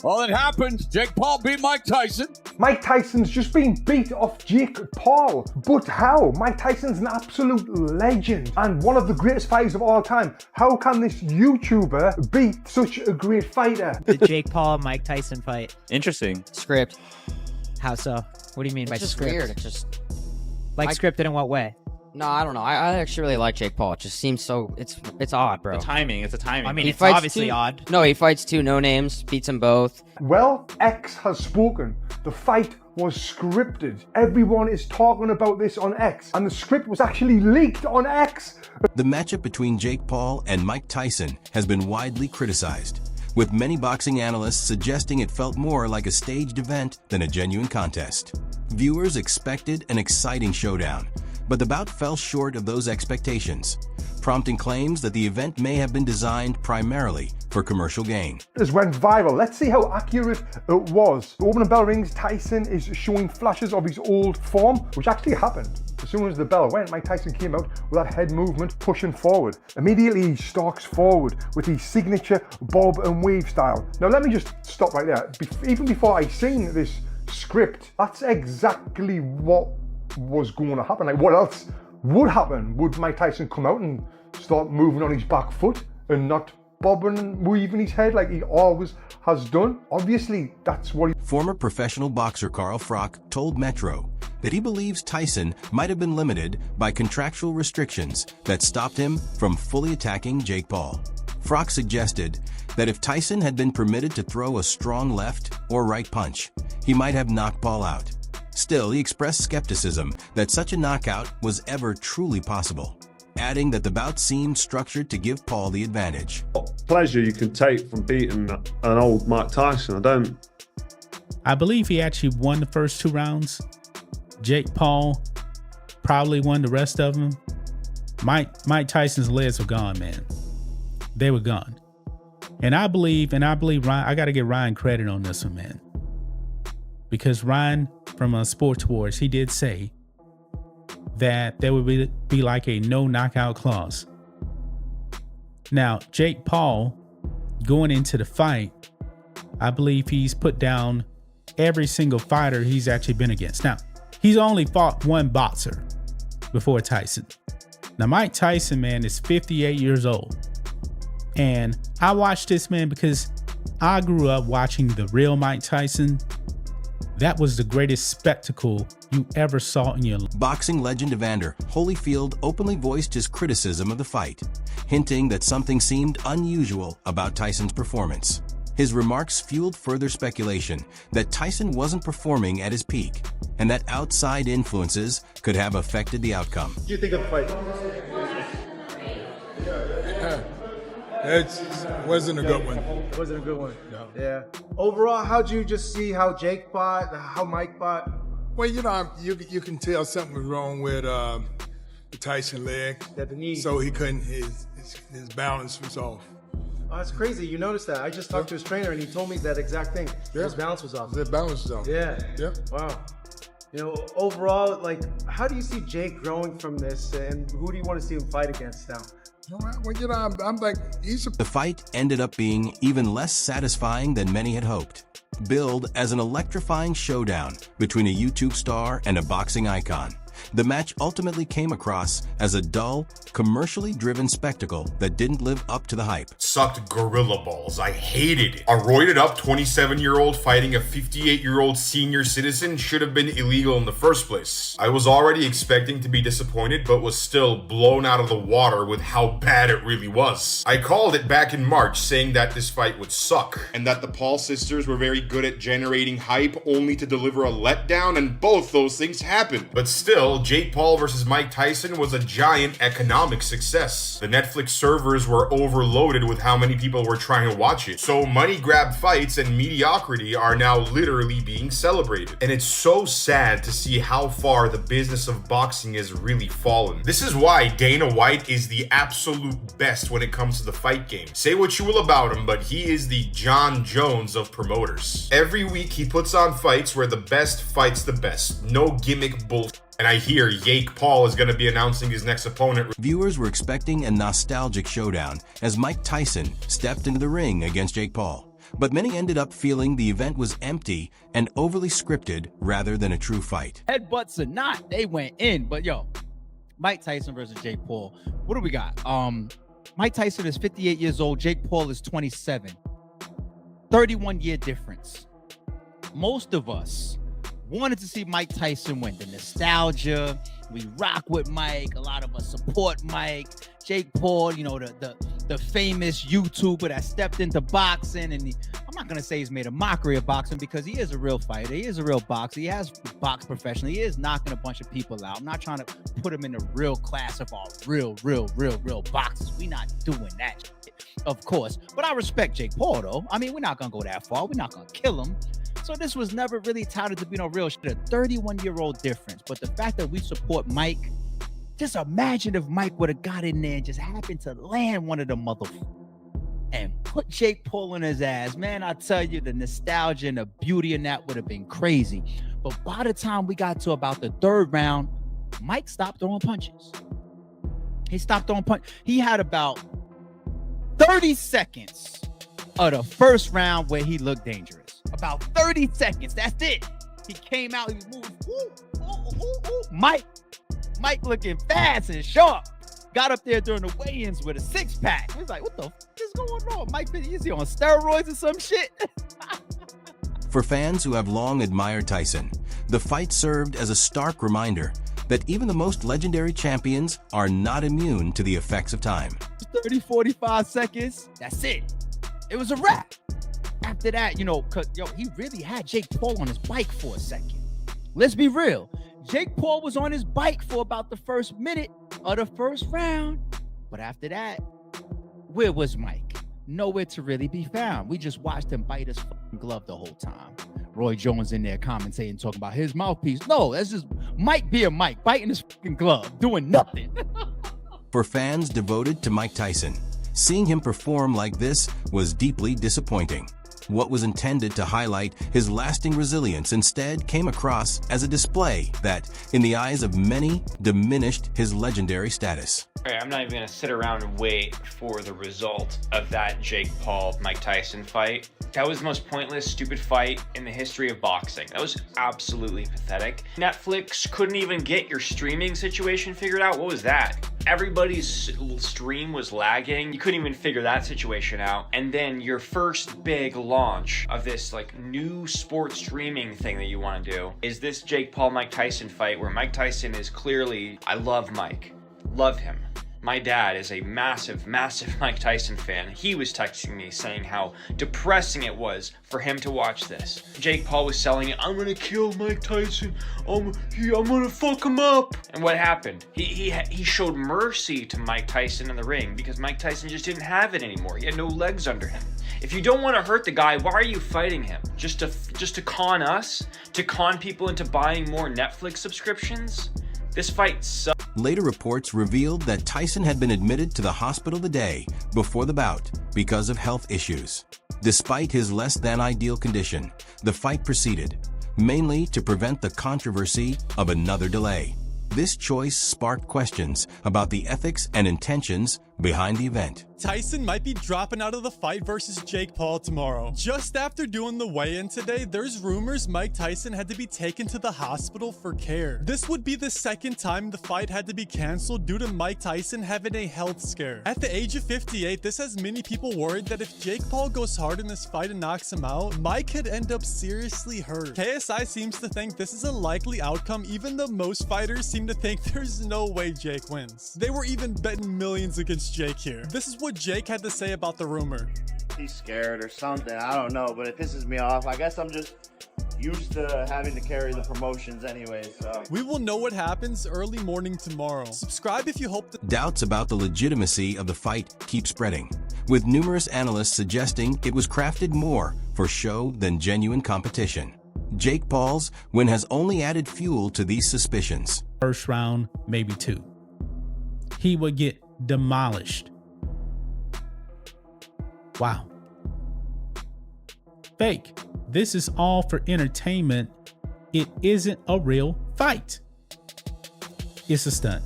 Well, it happened. Jake Paul beat Mike Tyson. Mike Tyson's just been beat off Jake Paul. But how? Mike Tyson's an absolute legend and one of the greatest fighters of all time. How can this YouTuber beat such a great fighter? The Jake Paul Mike Tyson fight. Interesting. Script. How so? What do you mean by It's just script? weird. It just Scripted in what way? no, I don't know. I actually really like Jake Paul. It just seems so it's odd, bro. The timing. It's a timing. I mean, He it's fights obviously two- odd. No, he fights two no names, beats them both. Well, X has spoken. The fight was scripted. Everyone is talking about this on X, and the script was actually leaked on X. The matchup between Jake Paul and Mike Tyson has been widely criticized, with many boxing analysts suggesting it felt more like a staged event than a genuine contest. Viewers expected an exciting showdown, but the bout fell short of those expectations, prompting claims that the event may have been designed primarily for commercial gain. It went viral. Let's see how accurate it was. The opening bell rings, Tyson is showing flashes of his old form, which actually happened. As soon as the bell went, Mike Tyson came out with that head movement, pushing forward. Immediately he stalks forward with his signature bob and weave style. Now let me just stop right there. Even before I seen this script, that's exactly what was going to happen. Like, what else would happen? Would Mike Tyson come out and start moving on his back foot and not bobbing and weaving his head like he always has done? Obviously, that's what he... Former professional boxer Carl Froch told Metro that he believes Tyson might have been limited by contractual restrictions that stopped him from fully attacking Jake Paul. Froch suggested that if Tyson had been permitted to throw a strong left or right punch, he might have knocked Paul out. Still, he expressed skepticism that such a knockout was ever truly possible, adding that the bout seemed structured to give Paul the advantage. Pleasure you can take from beating an old Mike Tyson. I believe he actually won the first 2 rounds. Jake Paul probably won the rest of them. Mike Tyson's legs were gone, man. They were gone. And I believe Ryan, I got to give Ryan credit on this one, man. Because Ryan from Sports Wars, he did say that there would be like a no knockout clause. Now, Jake Paul, going into the fight, I believe he's put down every single fighter he's actually been against. Now, he's only fought one boxer before Tyson. Now, Mike Tyson, man, is 58 years old. And I watched this, man, because I grew up watching the real Mike Tyson. That was the greatest spectacle you ever saw in your life. Boxing legend Evander Holyfield openly voiced his criticism of the fight, hinting that something seemed unusual about Tyson's performance. His remarks fueled further speculation that Tyson wasn't performing at his peak, and that outside influences could have affected the outcome. What do you think of the fight? It wasn't a good one. It wasn't a good one. No. Yeah. Overall, how'd you just see how Jake fought, how Mike fought? Well, you know, you can tell something was wrong with the Tyson leg. That the knee. So he couldn't, his balance was off. Oh, that's crazy. You noticed that. I just talked to his trainer and he told me that exact thing. Yeah. His balance was off. His balance was off. Yeah. Yeah. Wow. You know, overall, like, how do you see Jake growing from this, and who do you want to see him fight against now? Well, you know, I'm like, The fight ended up being even less satisfying than many had hoped. Billed as an electrifying showdown between a YouTube star and a boxing icon, the match ultimately came across as a dull, commercially driven spectacle that didn't live up to the hype. Sucked gorilla balls. I hated it. A roided up 27-year-old fighting a 58-year-old senior citizen should have been illegal in the first place. I was already expecting to be disappointed, but was still blown out of the water with how bad it really was. I called it back in March, saying that this fight would suck, and that the Paul sisters were very good at generating hype only to deliver a letdown, and both those things happened. But still, Jake Paul versus Mike Tyson was a giant economic success. The Netflix servers were overloaded with how many people were trying to watch it. So money grab fights and mediocrity are now literally being celebrated. And it's so sad to see how far the business of boxing has really fallen. This is why Dana White is the absolute best when it comes to the fight game. Say what you will about him, but he is the John Jones of promoters. Every week he puts on fights where the best fights the best. No gimmick bullshit. And I hear Jake Paul is going to be announcing his next opponent. Viewers were expecting a nostalgic showdown as Mike Tyson stepped into the ring against Jake Paul. but many ended up feeling the event was empty and overly scripted rather than a true fight. Headbutts or not, they went in. But yo, Mike Tyson versus Jake Paul. What do we got? Mike Tyson is 58 years old. Jake Paul is 27. 31-year difference. Most of us wanted to see Mike Tyson win. The nostalgia, we rock with Mike. A lot of us support Mike. Jake Paul, you know, the famous YouTuber that stepped into boxing, and I'm not gonna say he's made a mockery of boxing because he is a real fighter. He is a real boxer. He has boxed professionally. He is knocking a bunch of people out. I'm not trying to put him in the real class of all real boxers. We not doing that shit, of course. But I respect Jake Paul though. I mean, we're not gonna go that far. We're not gonna kill him. So this was never really touted to be no real shit. A 31-year-old difference. But the fact that we support Mike, just imagine if Mike would have got in there and just happened to land one of the motherfuckers and put Jake Paul in his ass. Man, I tell you, the nostalgia and the beauty in that would have been crazy. But by the time we got to about the third round, Mike stopped throwing punches. He stopped throwing punches. He had about 30 seconds of the first round where he looked dangerous. About 30 seconds. That's it. He came out. He was moving. Mike looking fast and sharp. Got up there during the weigh-ins with a six-pack. He was like, what the fuck is going on? Mike, is he on steroids or some shit? For fans who have long admired Tyson, the fight served as a stark reminder that even the most legendary champions are not immune to the effects of time. 30, 45 seconds. That's it. It was a wrap. After that, you know, cause he really had Jake Paul on his bike for a second. Let's be real. Jake Paul was on his bike for about the first minute of the first round. But after that, where was Mike? Nowhere to really be found. We just watched him bite his fucking glove the whole time. Roy Jones in there commentating, talking about his mouthpiece. No, that's just Mike being Mike, biting his fucking glove, doing nothing. For fans devoted to Mike Tyson, seeing him perform like this was deeply disappointing. What was intended to highlight his lasting resilience instead came across as a display that, in the eyes of many, diminished his legendary status. I'm not even going to sit around and wait for the result of that Jake Paul-Mike Tyson fight. That was the most pointless, stupid fight in the history of boxing. That was absolutely pathetic. Netflix couldn't even get your streaming situation figured out. What was that? Everybody's stream was lagging. You couldn't even figure that situation out. And then your first big launch of this like new sports streaming thing that you want to do is this Jake Paul-Mike Tyson fight where Mike Tyson is clearly, I love Mike, love him. My dad is a massive Mike Tyson fan. He was texting me saying how depressing it was for him to watch this. Jake Paul was selling it, I'm gonna kill Mike Tyson. I'm gonna fuck him up. And what happened? He showed mercy to Mike Tyson in the ring because Mike Tyson just didn't have it anymore. He had no legs under him. If you don't want to hurt the guy, why are you fighting him? Just to con us? To con people into buying more Netflix subscriptions? This fight sucks. Later reports revealed that Tyson had been admitted to the hospital the day before the bout because of health issues. Despite his less than ideal condition, the fight proceeded, mainly to prevent the controversy of another delay. This choice sparked questions about the ethics and intentions behind the event. Tyson might be dropping out of the fight versus Jake Paul tomorrow. Just after doing the weigh-in today, there's rumors Mike Tyson had to be taken to the hospital for care. This would be the second time the fight had to be canceled due to Mike Tyson having a health scare. At the age of 58, this has many people worried that if Jake Paul goes hard in this fight and knocks him out, Mike could end up seriously hurt. KSI seems to think this is a likely outcome, even though most fighters seem to think there's no way Jake wins. They were even betting millions against Jake here. This is what Jake had to say about the rumor. He's scared or something, I don't know, but it pisses me off. I guess I'm just used to having to carry the promotions anyway, so. We will know what happens early morning tomorrow. Subscribe if you hope that. Doubts about the legitimacy of the fight keep spreading, with numerous analysts suggesting it was crafted more for show than genuine competition. Jake Paul's win has only added fuel to these suspicions. First round, maybe two. He would get demolished. Wow. Fake. This is all for entertainment. It isn't a real fight. It's a stunt.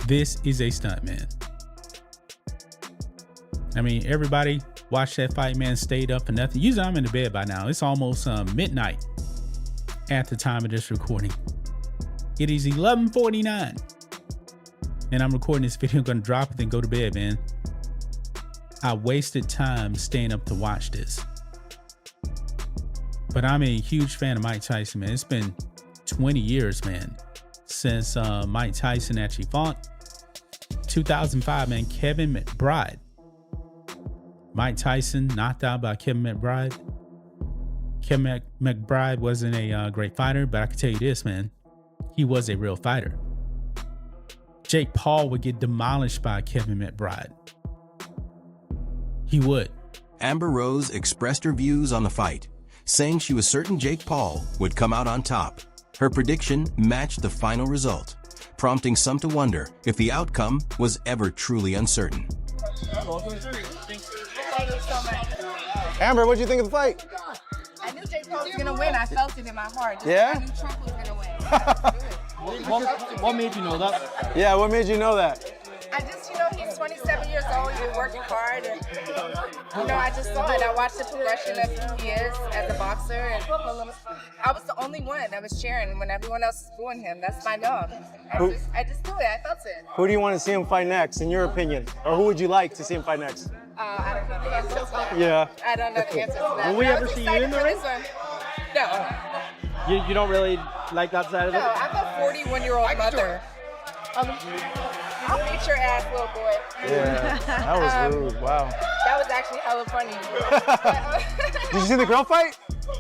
This is a stunt, man. I mean, everybody Watched that fight, man. Stayed up for nothing. Usually I'm in the bed by now. It's almost midnight at the time of this recording. It is 11:49. And I'm recording this video. I'm going to drop it and go to bed, man. I wasted time staying up to watch this. But I'm a huge fan of Mike Tyson, man. It's been 20 years, man, since Mike Tyson actually fought. 2005, man, Kevin McBride. Mike Tyson knocked out by Kevin McBride. Kevin McBride wasn't a great fighter, but I can tell you this, man. He was a real fighter. Jake Paul would get demolished by Kevin McBride. He would. Amber Rose expressed her views on the fight, saying she was certain Jake Paul would come out on top. Her prediction matched the final result, prompting some to wonder if the outcome was ever truly uncertain. Amber, what do you think of the fight? I knew Jake Paul was going to win. I felt it in my heart. Yeah? I knew Trump was going to win. What made you know that? Yeah, what made you know that? I just, he's 27 years old. He's been working hard. And, I just saw it. I watched the progression of who he is as a boxer. And I was the only one that was cheering when everyone else was booing him. That's my dog. I just knew it. I felt it. Who do you want to see him fight next, in your opinion? Or who would you like to see him fight next? I don't know the answer to that. Yeah. I don't know the answer to that. Will we ever see you in the ring? No. You don't really like that side of it? No, I'm a 41-year-old mother. I'll beat your ass, little boy. Yeah, that was rude. Wow. That was actually hella funny. Did you see the girl fight?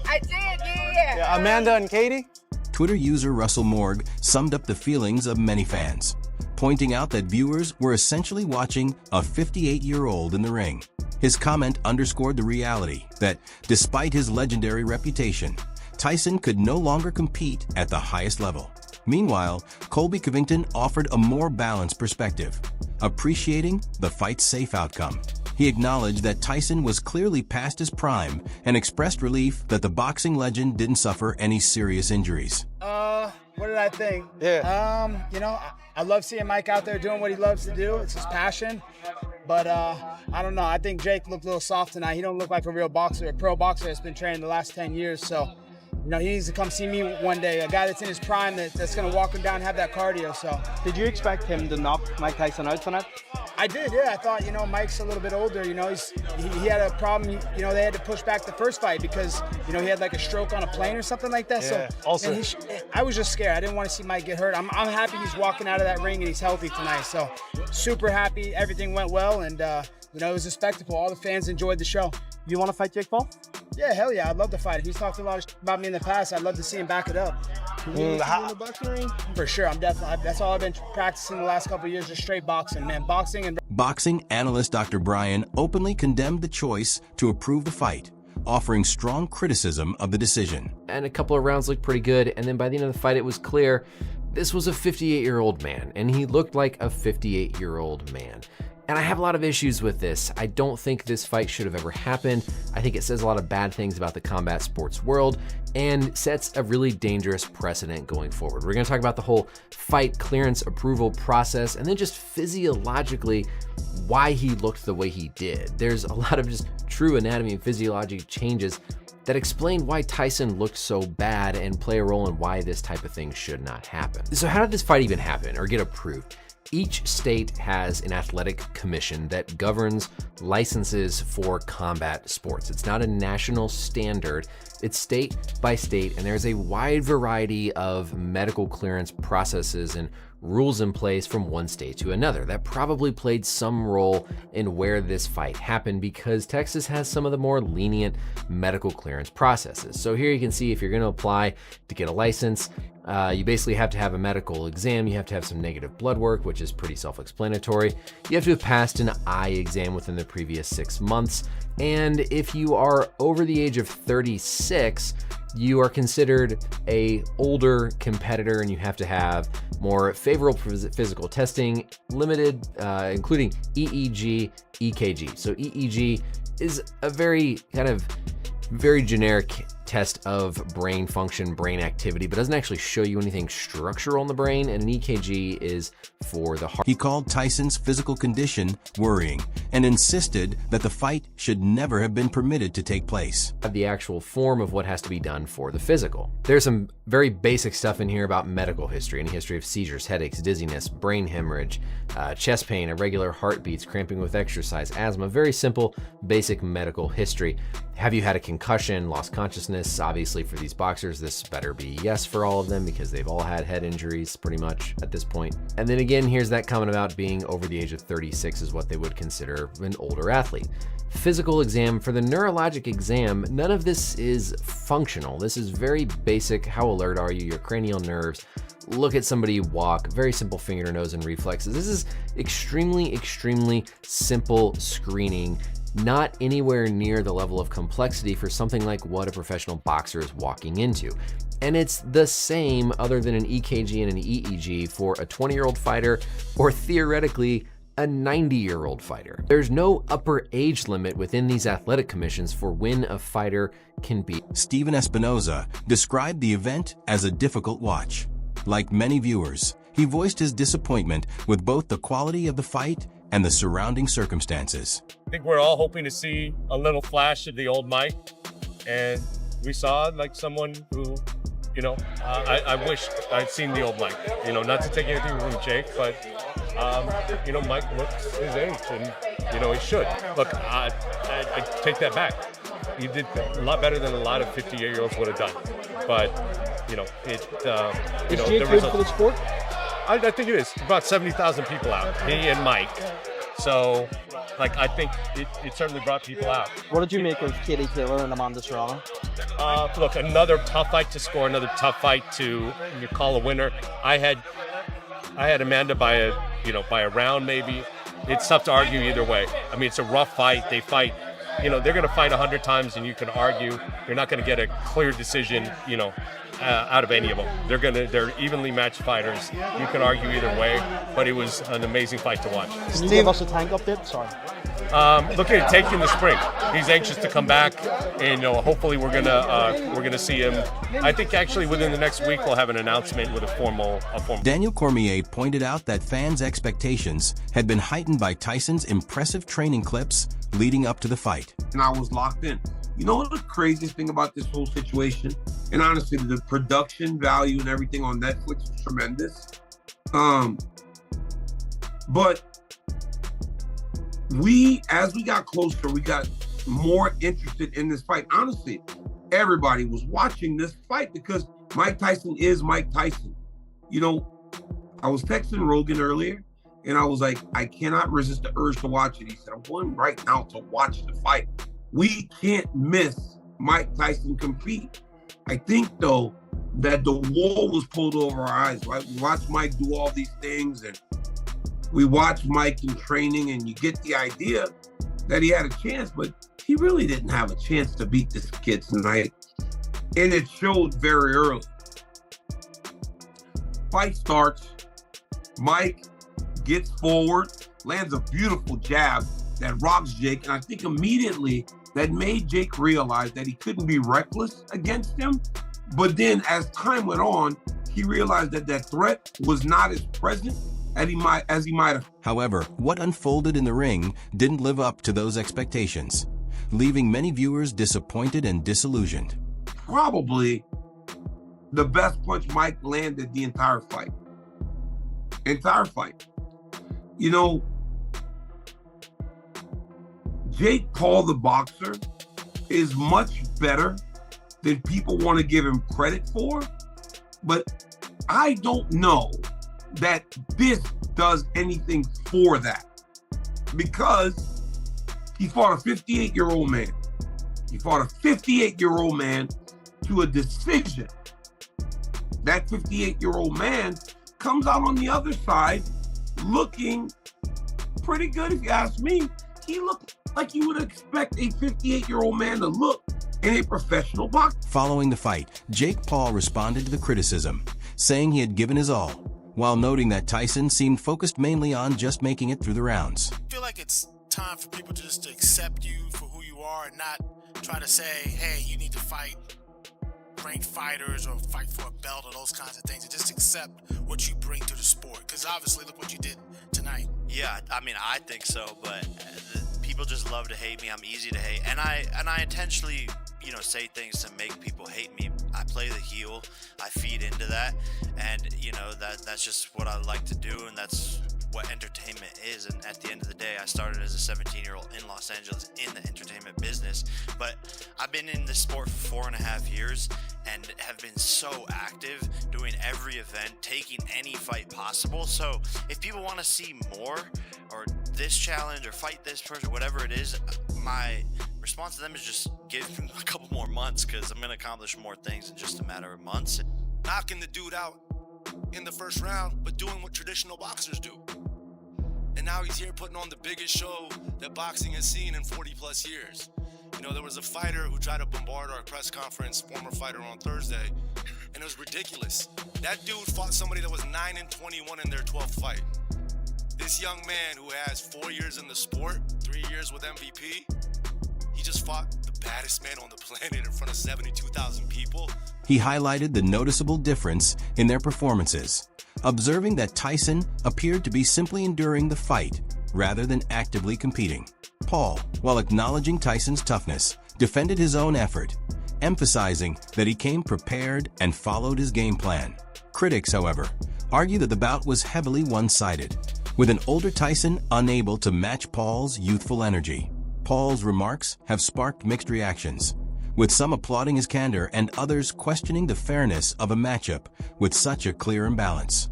I did, yeah. Amanda and Katie? Twitter user Russell Morg summed up the feelings of many fans, pointing out that viewers were essentially watching a 58-year-old in the ring. His comment underscored the reality that, despite his legendary reputation, Tyson could no longer compete at the highest level. Meanwhile, Colby Covington offered a more balanced perspective, appreciating the fight's safe outcome. He acknowledged that Tyson was clearly past his prime and expressed relief that the boxing legend didn't suffer any serious injuries. What did I think? Yeah. I love seeing Mike out there doing what he loves to do. It's his passion. But I don't know. I think Jake looked a little soft tonight. He don't look like a real boxer, a pro boxer that's been training the last 10 years. So, he needs to come see me one day. A guy that's in his prime that's going to walk him down and have that cardio. So, did you expect him to knock Mike Tyson out tonight? I did, yeah. I thought, Mike's a little bit older. He had a problem. They had to push back the first fight because, he had like a stroke on a plane or something like that. Yeah, so, also. I was just scared. I didn't want to see Mike get hurt. I'm happy he's walking out of that ring and he's healthy tonight. So, super happy. Everything went well, and it was a spectacle. All the fans enjoyed the show. You want to fight Jake Paul? Yeah, hell yeah. I'd love to fight him. He's talked a lot of about me in the past. I'd love to see him back it up. Can you in the boxing ring? For sure. That's all I've been practicing the last couple of years, just straight boxing, man. Boxing analyst Dr. Bryan openly condemned the choice to approve the fight, offering strong criticism of the decision. And a couple of rounds looked pretty good, and then by the end of the fight, it was clear this was a 58-year-old man, and he looked like a 58-year-old man. And I have a lot of issues with this. I don't think this fight should have ever happened. I think it says a lot of bad things about the combat sports world and sets a really dangerous precedent going forward. We're gonna talk about the whole fight clearance approval process and then just physiologically why he looked the way he did. There's a lot of just true anatomy and physiology changes that explain why Tyson looked so bad and play a role in why this type of thing should not happen. So how did this fight even happen or get approved? Each state has an athletic commission that governs licenses for combat sports. It's not a national standard, it's state by state, and there's a wide variety of medical clearance processes and rules in place from one state to another. That probably played some role in where this fight happened because Texas has some of the more lenient medical clearance processes. So here you can see if you're gonna apply to get a license, you basically have to have a medical exam, you have to have some negative blood work, which is pretty self-explanatory. You have to have passed an eye exam within the previous 6 months. And if you are over the age of 36, you are considered a older competitor and you have to have more favorable physical testing, limited, including EEG, EKG. So EEG is a very generic test of brain function, brain activity, but doesn't actually show you anything structural in the brain, and an EKG is for the heart. He called Tyson's physical condition worrying, and insisted that the fight should never have been permitted to take place. The actual form of what has to be done for the physical. There's some very basic stuff in here about medical history, any history of seizures, headaches, dizziness, brain hemorrhage, chest pain, irregular heartbeats, cramping with exercise, asthma, very simple, basic medical history. Have you had a concussion, lost consciousness? Obviously for these boxers, this better be yes for all of them because they've all had head injuries pretty much at this point. And then again, here's that comment about being over the age of 36 is what they would consider an older athlete. Physical exam. For the neurologic exam, none of this is functional. This is very basic. How alert are you? Your cranial nerves. Look at somebody walk. Very simple finger, nose, and reflexes. This is extremely, extremely simple screening. Not anywhere near the level of complexity for something like what a professional boxer is walking into. And it's the same other than an EKG and an EEG for a 20-year-old fighter or theoretically a 90-year-old fighter. There's no upper age limit within these athletic commissions for when a fighter can be. Steven Espinoza described the event as a difficult watch. Like many viewers, he voiced his disappointment with both the quality of the fight and the surrounding circumstances. I think we're all hoping to see a little flash of the old Mike, and we saw like someone who, you know, I wish I'd seen the old Mike. You know, not to take anything from Jake, but you know, Mike looks his age, and you know he should. Look, I take that back. He did a lot better than a lot of 58-year-olds would have done. But you know, it. You know, Jake good for the sport? I think it is. About 70,000 people out. He and Mike. So, like, I think it certainly brought people out. What did you make of Katie Taylor and Amanda Serrano? Look, another tough fight to score, another tough fight to call a winner. I had Amanda by a round maybe. It's tough to argue either way. I mean, it's a rough fight. They fight, you know, they're going to fight 100 times, and you can argue. You're not going to get a clear decision, you know, out of any of them. They're evenly matched fighters. You can argue either way, but it was an amazing fight to watch. Can you give us a tank update? Sorry. Looking at Tank in the spring. He's anxious to come back, and you know, hopefully we're gonna see him. I think actually within the next week we'll have an announcement with a formal. Daniel Cormier pointed out that fans' expectations had been heightened by Tyson's impressive training clips leading up to the fight. And I was locked in. You know what the craziest thing about this whole situation? And honestly, the production value and everything on Netflix was tremendous. But as we got closer, we got more interested in this fight. Honestly, everybody was watching this fight because Mike Tyson is Mike Tyson. You know, I was texting Rogan earlier, and I was like, I cannot resist the urge to watch it. He said, I'm going right now to watch the fight. We can't miss Mike Tyson compete. I think, though, that the wool was pulled over our eyes, right? We watched Mike do all these things, and we watched Mike in training, and you get the idea that he had a chance, but he really didn't have a chance to beat this kid tonight. And it showed very early. Fight starts. Mike gets forward, lands a beautiful jab that rocks Jake, and I think immediately that made Jake realize that he couldn't be reckless against him. But then as time went on, he realized that that threat was not as present as he might have. However, what unfolded in the ring didn't live up to those expectations, leaving many viewers disappointed and disillusioned. Probably the best punch Mike landed the entire fight. You know, Jake Paul, the boxer, is much better than people want to give him credit for, but I don't know that this does anything for that, because he fought a 58-year-old man. He fought a 58-year-old man to a decision. That 58-year-old man comes out on the other side looking pretty good, if you ask me. He looked like you would expect a 58-year-old man to look in a professional boxer. Following the fight, Jake Paul responded to the criticism, saying he had given his all, while noting that Tyson seemed focused mainly on just making it through the rounds. I feel like it's time for people to just accept you for who you are and not try to say, hey, you need to fight ranked fighters or fight for a belt or those kinds of things, and just accept what you bring to the sport, because obviously look what you did tonight. Yeah, I mean, I think so, but people just love to hate me. I'm easy to hate, and I intentionally, you know, say things to make people hate me. I play the heel. I feed into that, and you know that's just what I like to do, and that's what entertainment is. And at the end of the day, I started as a 17-year-old in Los Angeles in the entertainment business, but I've been in this sport for 4.5 years and have been so active, doing every event, taking any fight possible. So if people want to see more, or this challenge, or fight this person, whatever it is, my response to them is just give them a couple more months, because I'm going to accomplish more things in just a matter of months. Knocking the dude out in the first round, but doing what traditional boxers do. And now he's here putting on the biggest show that boxing has seen in 40 plus years. You know, there was a fighter who tried to bombard our press conference, former fighter, on Thursday, and it was ridiculous. That dude fought somebody that was 9-21 in their 12th fight. This young man who has 4 years in the sport, 3 years with MVP, he just fought the baddest man on the planet in front of 72,000 people. He highlighted the noticeable difference in their performances, observing that Tyson appeared to be simply enduring the fight rather than actively competing. Paul, while acknowledging Tyson's toughness, defended his own effort, emphasizing that he came prepared and followed his game plan. Critics, however, argue that the bout was heavily one-sided, with an older Tyson unable to match Paul's youthful energy. Paul's remarks have sparked mixed reactions, with some applauding his candor and others questioning the fairness of a matchup with such a clear imbalance.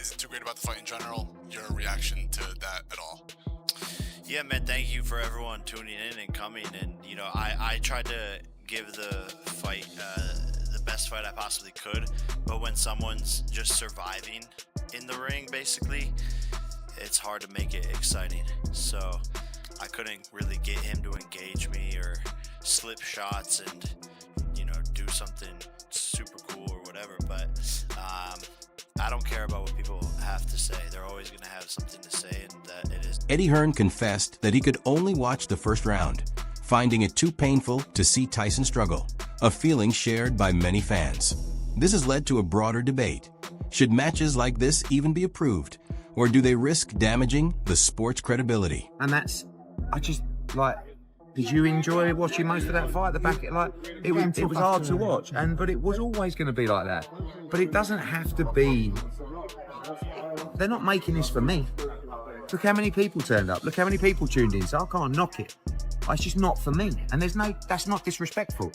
Is it too great about the fight in general? Your reaction to that at all? Yeah, man, thank you for everyone tuning in and coming. And, you know, I tried to give the fight the best fight I possibly could. But when someone's just surviving in the ring, basically, it's hard to make it exciting. So I couldn't really get him to engage me or slip shots and, you know, do something super cool or whatever. But I don't care about what people have to say. They're always going to have something to say, and that it is. Eddie Hearn confessed that he could only watch the first round, finding it too painful to see Tyson struggle, a feeling shared by many fans. This has led to a broader debate. Should matches like this even be approved, or do they risk damaging the sport's credibility? And that's, I just, like, did you enjoy watching most of that fight? It was hard to watch, but it was always going to be like that. But it doesn't have to be. They're not making this for me. Look how many people turned up. Look how many people tuned in. So I can't knock it. It's just not for me. And that's not disrespectful.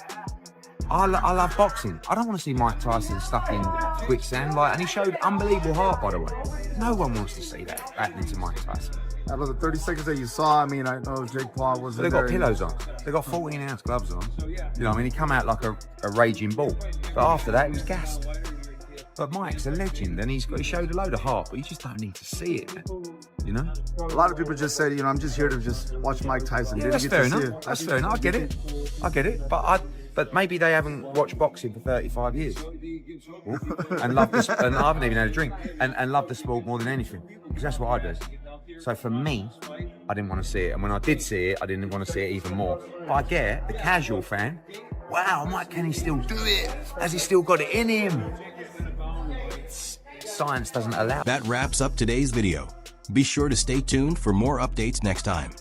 I love boxing. I don't want to see Mike Tyson stuck in quicksand. And he showed unbelievable heart, by the way. No one wants to see that happening to Mike Tyson. Out of the 30 seconds that you saw, I mean, I know Jake Paul was. They got pillows on. They got 14-ounce gloves on. You know, I mean, he come out like a raging bull. But after that, he was gassed. But Mike's a legend, and he showed a load of heart, but you just don't need to see it, you know? A lot of people just said, you know, I'm just here to just watch Mike Tyson. Yeah, that's fair enough. That's fair enough. I get it. But maybe they haven't watched boxing for 35 years. and love this, and I haven't even had a drink. And love the sport more than anything. Because that's what I do. So for me, I didn't want to see it. And when I did see it, I didn't want to see it even more. But I get the casual fan. Wow, can he still do it? Has he still got it in him? Science doesn't allow. That wraps up today's video. Be sure to stay tuned for more updates next time.